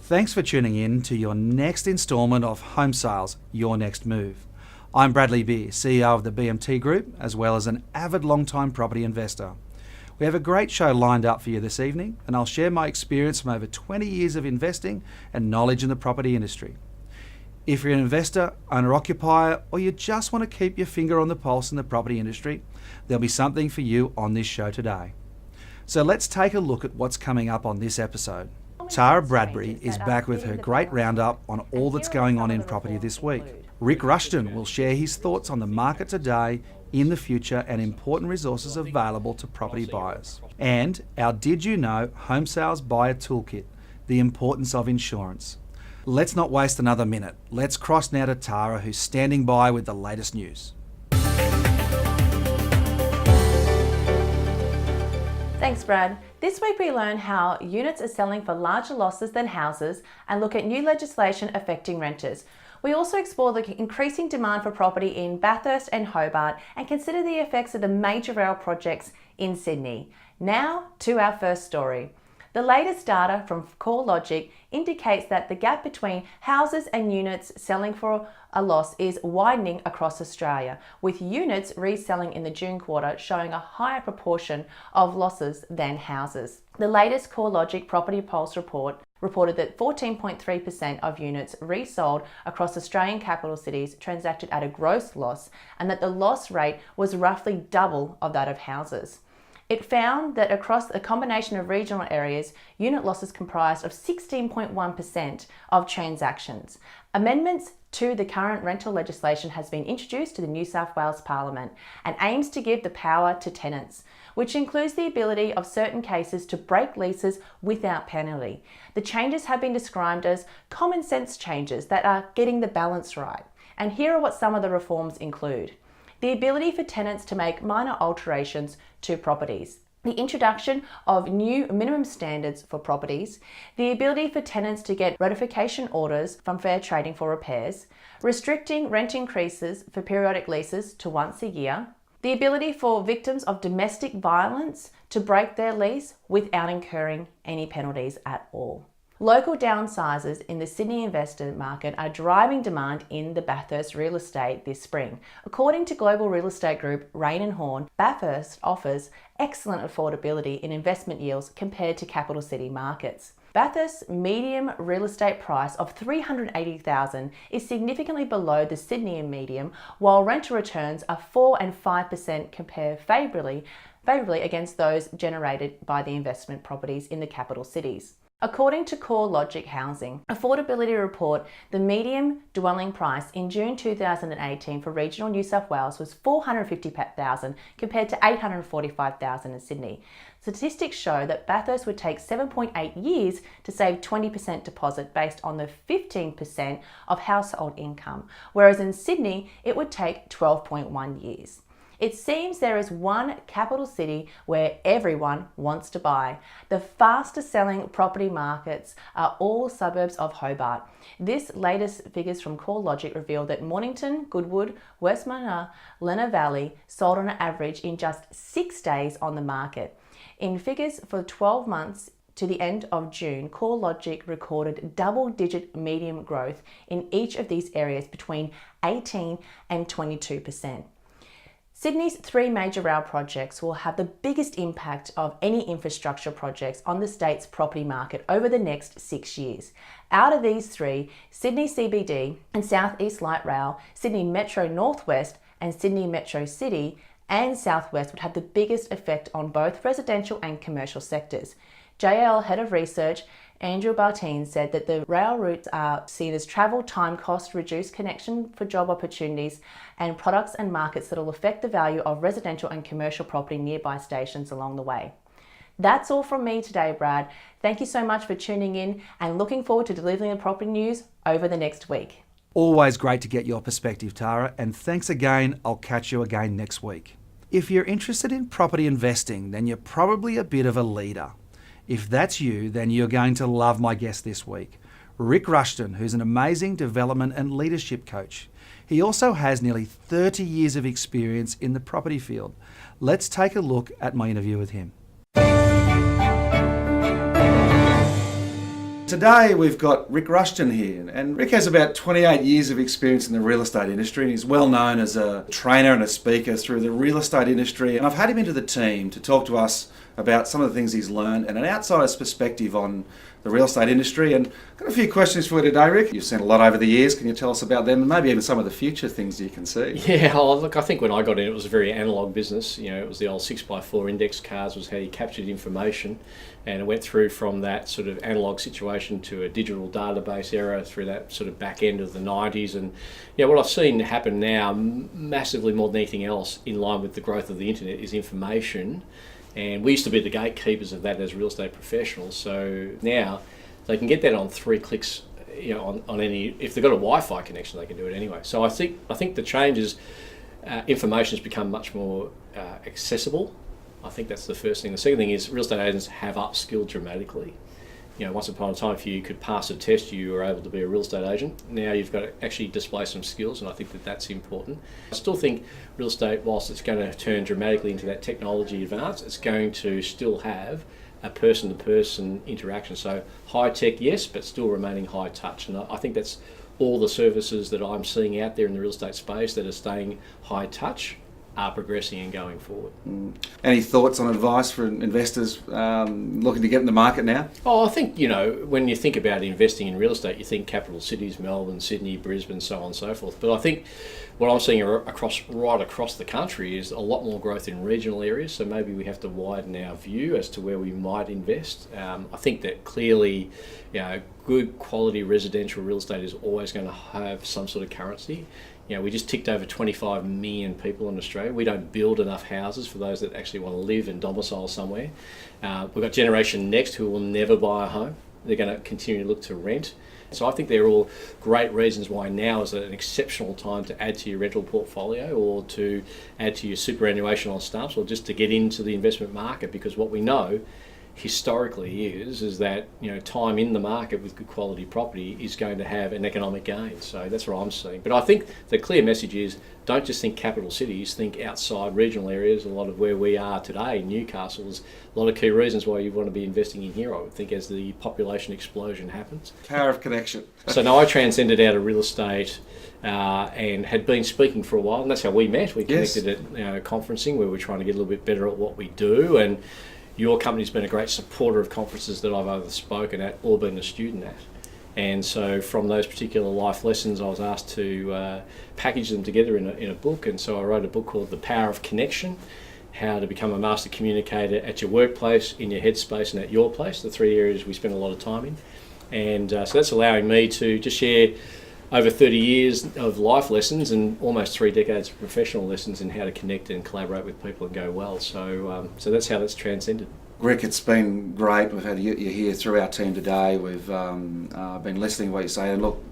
Thanks for tuning in to your next instalment of Homesales, Your Next Move. I'm Bradley Beer, CEO of the BMT Group, as well as an avid long-time property investor. We have a great show lined up for you this evening, and I'll share my experience from over 20 years of investing and knowledge in the property industry. If you're an investor, owner-occupier, or you just want to keep your finger on the pulse in the property industry, there'll be something for you on this show today. So let's take a look at what's coming up on this episode. Tara Bradbury is back with her great roundup on all that's going on in property this week. Rik Rushton will share his thoughts on the market today, in the future, and important resources available to property buyers. And our Did You Know Homesales Buyer Toolkit, the importance of insurance. Let's not waste another minute. Let's cross now to Tara, who's standing by with the latest news. Thanks, Brad. This week we learn how units are selling for larger losses than houses and look at new legislation affecting renters. We also explore the increasing demand for property in Bathurst and Hobart and consider the effects of the major rail projects in Sydney. Now to our first story. The latest data from CoreLogic indicates that the gap between houses and units selling for a loss is widening across Australia, with units reselling in the June quarter showing a higher proportion of losses than houses. The latest CoreLogic Property Pulse report reported that 14.3% of units resold across Australian capital cities transacted at a gross loss, and that the loss rate was roughly double of that of houses. It found that across a combination of regional areas, unit losses comprised of 16.1% of transactions. Amendments to the current rental legislation has been introduced to the New South Wales Parliament and aims to give the power to tenants, which includes the ability of certain cases to break leases without penalty. The changes have been described as common sense changes that are getting the balance right. And here are what some of the reforms include. The ability for tenants to make minor alterations to properties, the introduction of new minimum standards for properties, the ability for tenants to get ratification orders from fair trading for repairs, restricting rent increases for periodic leases to once a year, the ability for victims of domestic violence to break their lease without incurring any penalties at all. Local downsizers in the Sydney investor market are driving demand in the Bathurst real estate this spring. According to global real estate group Rain & Horne, Bathurst offers excellent affordability in investment yields compared to capital city markets. Bathurst's medium real estate price of $380,000 is significantly below the Sydney medium, while rental returns are 4 and 5% compare favourably against those generated by the investment properties in the capital cities. According to CoreLogic Housing Affordability Report, the median dwelling price in June 2018 for regional New South Wales was $450,000 compared to $845,000 in Sydney. Statistics show that Bathurst would take 7.8 years to save 20% deposit based on the 15% of household income, whereas in Sydney it would take 12.1 years. It seems there is one capital city where everyone wants to buy. The fastest selling property markets are all suburbs of Hobart. This latest figures from CoreLogic reveal that Mornington, Goodwood, Westmont, Lenna Valley sold on average in just 6 days on the market. In figures for 12 months to the end of June, CoreLogic recorded double-digit median growth in each of these areas between 18 and 22%. Sydney's 3 major rail projects will have the biggest impact of any infrastructure projects on the state's property market over the next 6 years. Out of these 3, Sydney CBD and South East Light Rail, Sydney Metro Northwest and Sydney Metro City and Southwest would have the biggest effect on both residential and commercial sectors. JL Head of Research Andrew Bartine said that the rail routes are seen as travel time cost, reduced connection for job opportunities, and products and markets that will affect the value of residential and commercial property nearby stations along the way. That's all from me today, Brad. Thank you so much for tuning in and looking forward to delivering the property news over the next week. Always great to get your perspective, Tara, and thanks again. I'll catch you again next week. If you're interested in property investing, then you're probably a bit of a leader. If that's you, then you're going to love my guest this week, Rik Rushton, who's an amazing development and leadership coach. He also has nearly 30 years of experience in the property field. Let's take a look at my interview with him. Today we've got Rik Rushton here, and Rik has about 28 years of experience in the real estate industry, and he's well known as a trainer and a speaker through the real estate industry. And I've had him into the team to talk to us about some of the things he's learned and an outsider's perspective on the real estate industry. And I've got a few questions for you today, Rik. You've seen a lot over the years. Can you tell us about them and maybe even some of the future things you can see? Yeah, well, look, I think when I got in, it was a very analogue business. You know, it was the old 6x4 index cards was how you captured information, and it went through from that sort of analogue situation to a digital database era through that sort of back end of the 90s. And what I've seen happen now, massively more than anything else, in line with the growth of the internet, is information. And we used to be the gatekeepers of that as real estate professionals. So now they can get that on 3 clicks. On any, if they've got a Wi-Fi connection, they can do it anyway. So I think the change is information has become much more accessible. I think that's the first thing. The second thing is real estate agents have upskilled dramatically. Once upon a time, if you could pass a test, you were able to be a real estate agent. Now you've got to actually display some skills, and I think that that's important. I still think real estate, whilst it's going to turn dramatically into that technology advance, it's going to still have a person-to-person interaction. So high tech, yes, but still remaining high touch. And I think that's all the services that I'm seeing out there in the real estate space that are staying high touch are progressing and going forward. Any thoughts on advice for investors looking to get in the market now? Oh, I think, when you think about investing in real estate, you think capital cities, Melbourne, Sydney, Brisbane, so on and so forth. But I think what I'm seeing right across the country is a lot more growth in regional areas, so maybe we have to widen our view as to where we might invest. I think that clearly, good quality residential real estate is always going to have some sort of currency. We just ticked over 25 million people in Australia. We don't build enough houses for those that actually want to live and domicile somewhere. We've got Generation Next who will never buy a home. They're going to continue to look to rent. So I think they're all great reasons why now is an exceptional time to add to your rental portfolio or to add to your superannuation on stumps or just to get into the investment market, because what we know historically is that time in the market with good quality property is going to have an economic gain. So that's what I'm seeing. But I think the clear message is don't just think capital cities, think outside regional areas. A lot of where we are today, Newcastle, is a lot of key reasons why you want to be investing in here, I would think, as the population explosion happens. Power of connection. So now I transcended out of real estate and had been speaking for a while, and that's how we met. We connected at conferencing, where we're trying to get a little bit better at what we do, and your company's been a great supporter of conferences that I've either spoken at or been a student at. And so from those particular life lessons, I was asked to package them together in a book. And so I wrote a book called The Power of Connection, how to become a master communicator at your workplace, in your headspace and at your place, the 3 areas we spend a lot of time in. And so that's allowing me to just share over 30 years of life lessons and almost 3 decades of professional lessons in how to connect and collaborate with people and go well. So that's how that's transcended. Rik, it's been great. We've had you here through our team today. We've been listening to what you say. And look,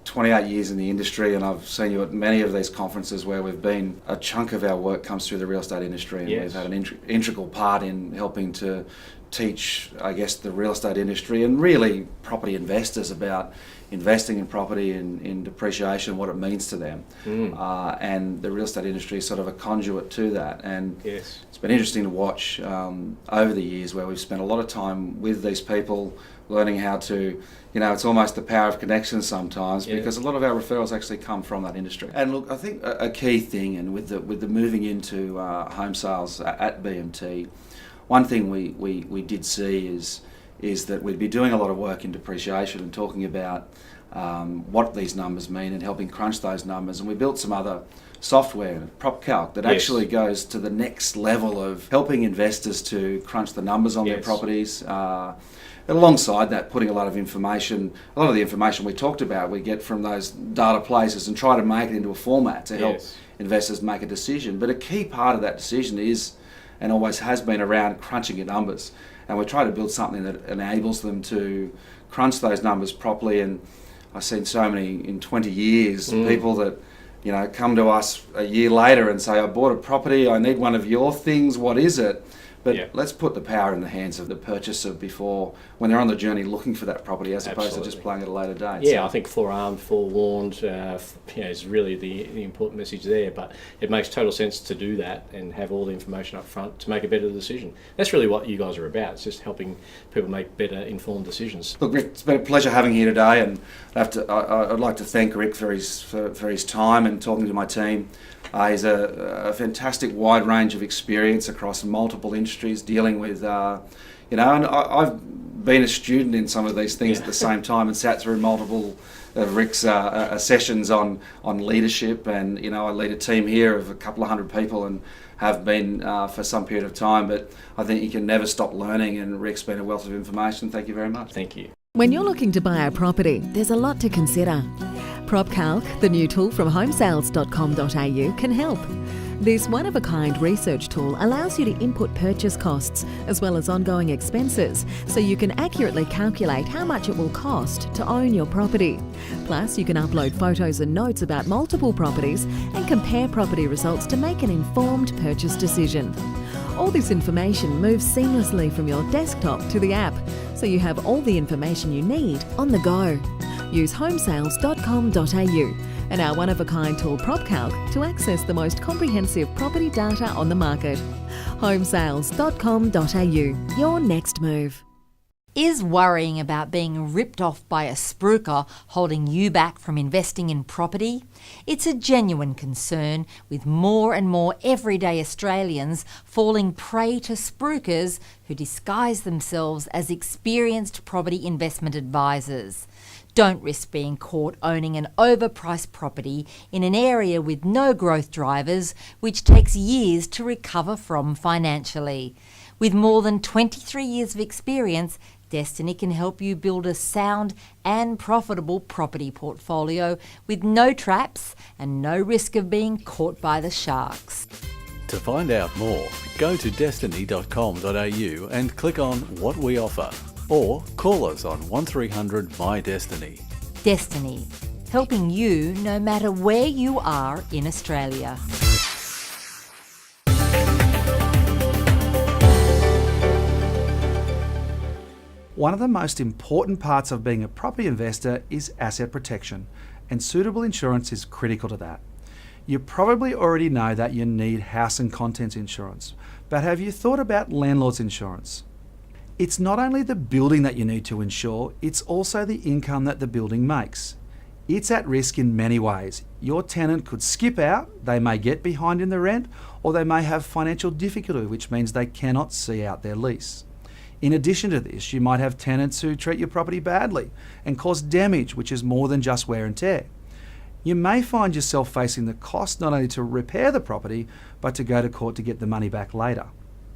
28 years in the industry, and I've seen you at many of these conferences where we've been, a chunk of our work comes through the real estate industry, and we've had an integral part in helping to teach, I guess, the real estate industry and really property investors about investing in property and in depreciation, what it means to them. And the real estate industry is sort of a conduit to that. And it's been interesting to watch over the years where we've spent a lot of time with these people learning how to, it's almost the power of connection sometimes, because a lot of our referrals actually come from that industry. And look, I think a key thing, and with the moving into home sales at BMT, one thing we did see is that we'd be doing a lot of work in depreciation and talking about what these numbers mean and helping crunch those numbers. And we built some other software, PropCalc, that actually goes to the next level of helping investors to crunch the numbers on their properties. And alongside that, putting a lot of the information we talked about, we get from those data places and try to make it into a format to help investors make a decision. But a key part of that decision is, and always has been, around crunching your numbers. And we try to build something that enables them to crunch those numbers properly. And I've seen so many in 20 years, people that come to us a year later and say, I bought a property, I need one of your things, what is it? But Yeah. let's put the power in the hands of the purchaser before, when they're on the journey looking for that property, as opposed to just Absolutely. playing at a later date. Yeah, I think forearmed, forewarned, is really the important message there. But it makes total sense to do that and have all the information up front to make a better decision. That's really what you guys are about. It's just helping people make better informed decisions. Look, Rick, it's been a pleasure having you here today, and I'd like to thank Rick for his time and talking to my team. He's a fantastic wide range of experience across multiple industries, dealing with, and I've been a student in some of these things at the same time and sat through multiple of Rick's sessions on leadership, and I lead a team here of a couple of hundred people and have been for some period of time, but I think you can never stop learning, and Rick's been a wealth of information. Thank you very much. Thank you. When you're looking to buy a property, there's a lot to consider. PropCalc, the new tool from homesales.com.au, can help. This one-of-a-kind research tool allows you to input purchase costs as well as ongoing expenses, so you can accurately calculate how much it will cost to own your property. Plus, you can upload photos and notes about multiple properties and compare property results to make an informed purchase decision. All this information moves seamlessly from your desktop to the app, so you have all the information you need on the go. Use homesales.com.au and our one-of-a-kind tool PropCalc to access the most comprehensive property data on the market. homesales.com.au, your next move. Is worrying about being ripped off by a spruiker holding you back from investing in property? It's a genuine concern, with more and more everyday Australians falling prey to spruikers who disguise themselves as experienced property investment advisors. Don't risk being caught owning an overpriced property in an area with no growth drivers, which takes years to recover from financially. With more than 23 years of experience, Destiny can help you build a sound and profitable property portfolio with no traps and no risk of being caught by the sharks. To find out more, go to destiny.com.au and click on What We Offer, or call us on 1300 My Destiny. Destiny, helping you no matter where you are in Australia. One of the most important parts of being a property investor is asset protection, and suitable insurance is critical to that. You probably already know that you need house and contents insurance, but have you thought about landlord's insurance? It's not only the building that you need to insure, it's also the income that the building makes. It's at risk in many ways. Your tenant could skip out, they may get behind in the rent, or they may have financial difficulty, which means they cannot see out their lease. In addition to this, you might have tenants who treat your property badly and cause damage, which is more than just wear and tear. You may find yourself facing the cost not only to repair the property, but to go to court to get the money back later.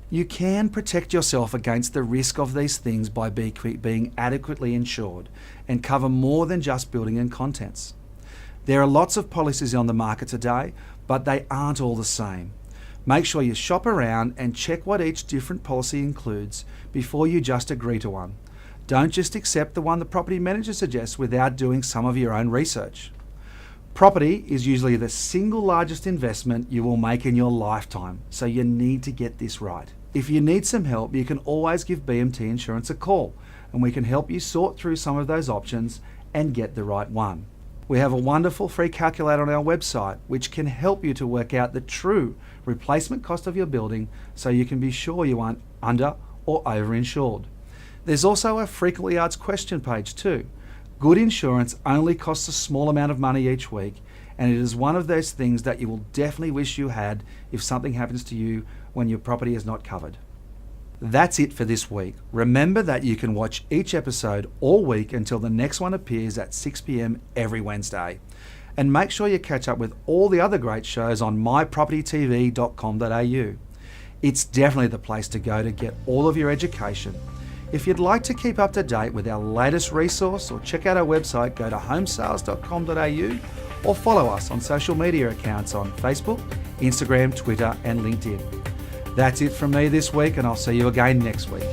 You can protect yourself against the risk of these things by being adequately insured and cover more than just building and contents. There are lots of policies on the market today, but they aren't all the same. Make sure you shop around and check what each different policy includes before you just agree to one. Don't just accept the one the property manager suggests without doing some of your own research. Property is usually the single largest investment you will make in your lifetime, so you need to get this right. If you need some help, you can always give BMT Insurance a call, and we can help you sort through some of those options and get the right one. We have a wonderful free calculator on our website which can help you to work out the true replacement cost of your building, so you can be sure you aren't under or overinsured. There's also a frequently asked question page too. Good insurance only costs a small amount of money each week, and it is one of those things that you will definitely wish you had if something happens to you when your property is not covered. That's it for this week. Remember that you can watch each episode all week until the next one appears at 6 p.m. every Wednesday. And make sure you catch up with all the other great shows on mypropertytv.com.au. It's definitely the place to go to get all of your education. If you'd like to keep up to date with our latest resource or check out our website, go to homesales.com.au or follow us on social media accounts on Facebook, Instagram, Twitter and LinkedIn. That's it from me this week, and I'll see you again next week.